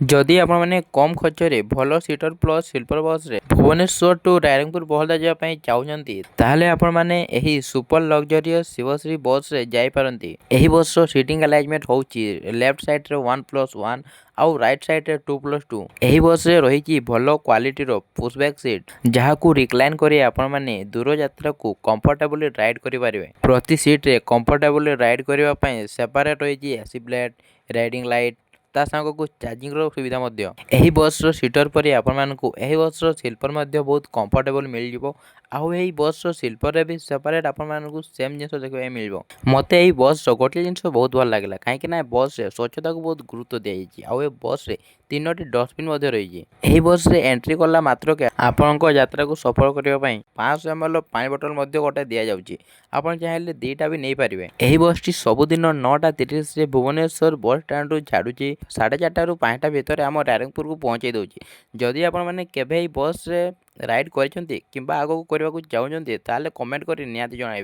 जदि आपने कम खर्च भल सीटर प्लस स्लीपर बस रे भुवनेश्वर टू रायरंगपुर बहलदा जावाई चाहते ताहले आपण माने एही सुपर लग्जरियस शिवश्री बस रे जाई पारंती। एही बस रो सीटिंग अरेंजमेंट होची लेफ्ट साइड रे 1+1 आउ राइट साइड रे 2+2। एही बस रे रही भल क्वालिटी रो पुशबैक सीट जहाँ को रिक्लाइन करी आपण माने दूर यात्रा को कंफर्टेबली राइड करि पारिबे। प्रति सीट रे कंफर्टेबली राइड करिवा पई सेपरेट होईची एसी प्लेट राइडिंग लाइट ता सांग को चार्जिंग रो सुविधा मध्य। एही बस रो सीटर परी आपण मानकु एही बस रो स्लीपर मध्य बहुत कंफर्टेबल मिल जिवो। आउ एही बस रो स्लीपर रे भी सेपरेट आपण मानकु सेम जिंस देखबे मिलबो। मते एही बस रो गोटे जिंस बहुत भल लागला काहे ना बस रे स्वच्छता को बहुत गुरुत्व दिया जायछि। आउ ए बस रे तीनोटी डस्टबिन मध्य रही। एही बस रे एंट्री कला मात्र के आपनक यात्रा को सफल करिवा पई 500 ml पानी बोतल मध्य गोटे दिया जाउछि। आपण चाहेले दीटा भी नहीं पारिबे। एही बस टी सबुदिन 9:30 रे भुवनेश्वर बस स्टैंड रु छाडुछि 4:30 रु 5टा भितर आम रायरंगपुर को पहुंचाई दउछि। जदि आपण माने केबे एही बस रे राइड करछन्ती किंबा आगो को करबा को चाहउछन्ती ताले कमेंट करी नियाती जणाइबे।